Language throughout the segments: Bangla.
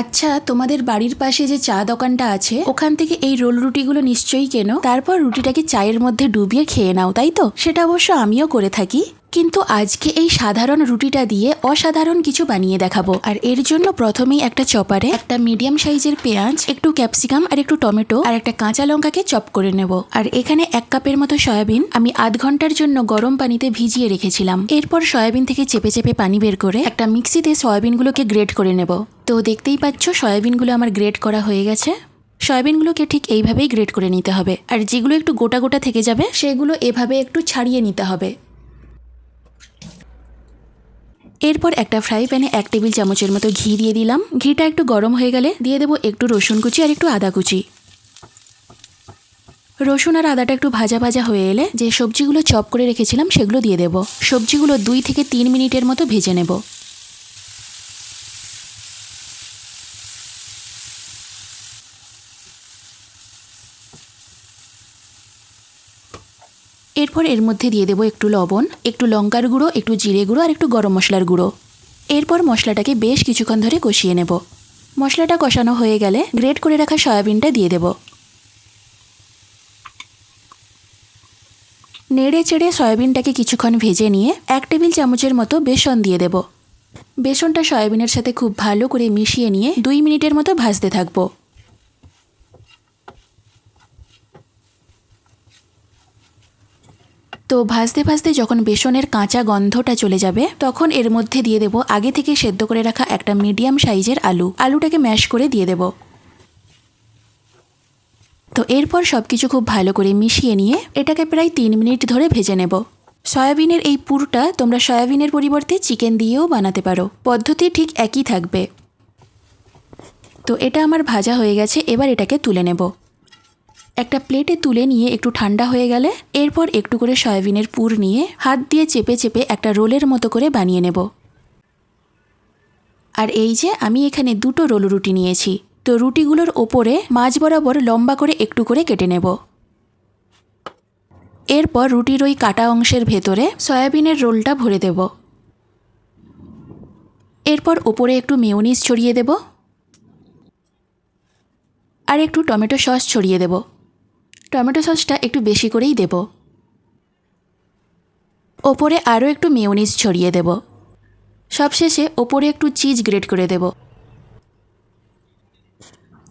আচ্ছা, তোমাদের বাড়ির পাশে যে চা দোকানটা আছে ওখান থেকে এই রোল রুটিগুলো নিশ্চয়ই কেনো, তারপর রুটিটাকে চায়ের মধ্যে ডুবিয়ে খেয়ে নাও, তাই তো? সেটা অবশ্য আমিও করে থাকি, কিন্তু আজকে এই সাধারণ রুটিটা দিয়ে অসাধারণ কিছু বানিয়ে দেখাবো। আর এর জন্য প্রথমেই একটা চপারে একটা মিডিয়াম সাইজের পেঁয়াজ, একটু ক্যাপসিকাম আর একটু টমেটো আর একটা কাঁচা লঙ্কাকে চপ করে নেব। আর এখানে 1 কাপের মতো সয়াবিন আমি আধ ঘন্টার জন্য গরম পানিতে ভিজিয়ে রেখেছিলাম। এরপর সয়াবিন থেকে চেপে চেপে পানি বের করে একটা মিক্সিতে সয়াবিনগুলোকে গ্রেট করে নেব। তো দেখতেই পাচ্ছ সয়াবিনগুলো আমার গ্রেট করা হয়ে গেছে। সয়াবিনগুলোকে ঠিক এইভাবেই গ্রেট করে নিতে হবে, আর যেগুলো একটু গোটা গোটা থেকে যাবে সেগুলো এভাবে একটু ছাড়িয়ে নিতে হবে। এরপর একটা ফ্রাই প্যানে 1 টেবিল চামচের মতো ঘি দিয়ে দিলাম। ঘিটা একটু গরম হয়ে গেলে দিয়ে দেবো একটু রসুন কুচি আর একটু আদা কুচি। রসুন আর আদাটা একটু ভাজা ভাজা হয়ে এলে যে সবজিগুলো চপ করে রেখেছিলাম সেগুলো দিয়ে দেব। সবজিগুলো 2 থেকে 3 মিনিটের মতো ভেজে নেব। এরপর এর মধ্যে দিয়ে দেবো একটু লবণ, একটু লঙ্কার গুঁড়ো, একটু জিরে গুঁড়ো আর একটু গরম মশলার গুঁড়ো। এরপর মশলাটাকে বেশ কিছুক্ষণ ধরে কষিয়ে নেব। মশলাটা কষানো হয়ে গেলে গ্রেট করে রাখা সয়াবিনটা দিয়ে দেব। নেড়ে চেড়ে সয়াবিনটাকে কিছুক্ষণ ভেজে নিয়ে 1 টেবিল চামচের মতো বেসন দিয়ে দেব। বেসনটা সয়াবিনের সাথে খুব ভালো করে মিশিয়ে নিয়ে 2 মিনিটের মতো ভাজতে থাকবো। তো ভাজতে ভাজতে যখন বেসনের কাঁচা গন্ধটা চলে যাবে তখন এর মধ্যে দিয়ে দেব আগে থেকে সেদ্ধ করে রাখা একটা মিডিয়াম সাইজের আলু। আলুটাকে ম্যাশ করে দিয়ে দেব। তো এরপর সবকিছু খুব ভালো করে মিশিয়ে নিয়ে এটাকে প্রায় 3 মিনিট ধরে ভেজে নেব। সয়াবিনের এই পুরটা তোমরা সয়াবিনের পরিবর্তে চিকেন দিয়েও বানাতে পারো, পদ্ধতি ঠিক একই থাকবে। তো এটা আমার ভাজা হয়ে গেছে, এবার এটাকে তুলে নেব। একটা প্লেটে তুলে নিয়ে একটু ঠান্ডা হয়ে গেলে এরপর একটু করে সয়াবিনের পুর নিয়ে হাত দিয়ে চেপে চেপে একটা রোলের মতো করে বানিয়ে নেব। আর এই যে আমি এখানে 2টো রোল রুটি নিয়েছি। তো রুটিগুলোর ওপরে মাঝ বরাবর লম্বা করে একটু করে কেটে নেব। এরপর রুটির ওই কাটা অংশের ভেতরে সয়াবিনের রোলটা ভরে দেব। এরপর ওপরে একটু মেয়োনিজ ছড়িয়ে দেব আর একটু টমেটো সস ছড়িয়ে দেব। টমেটো সসটা একটু বেশি করেই দেব। ওপরে আরও একটু মেয়োনিজ ছড়িয়ে দেব। সবশেষে ওপরে একটু চিজ গ্রেট করে দেব।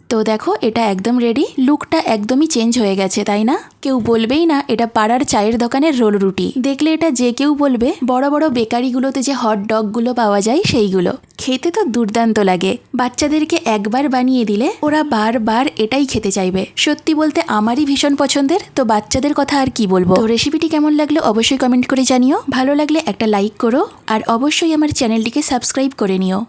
তো দেখো এটা একদম রেডি। লুকটা একদমই চেঞ্জ হয়ে গেছে, তাই না? কেউ বলবেই না এটা পাড়ার চায়ের দোকানের রোল রুটি। দেখলে এটা যে কেউ বলবে বড় বড় বেকারিগুলোতে যে হট ডগগুলো পাওয়া যায় সেইগুলো। খেতে তো দুর্দান্ত লাগে। বাচ্চাদেরকে একবার বানিয়ে দিলে ওরা বারবার এটাই খেতে চাইবে। সত্যি বলতে আমারই ভীষণ পছন্দের, তো বাচ্চাদের কথা আর কি বলবো। তো রেসিপিটি কেমন লাগলো অবশ্যই কমেন্ট করে জানিও। ভালো লাগলে একটা লাইক করো আর অবশ্যই আমার চ্যানেলটিকে সাবস্ক্রাইব করে নিও।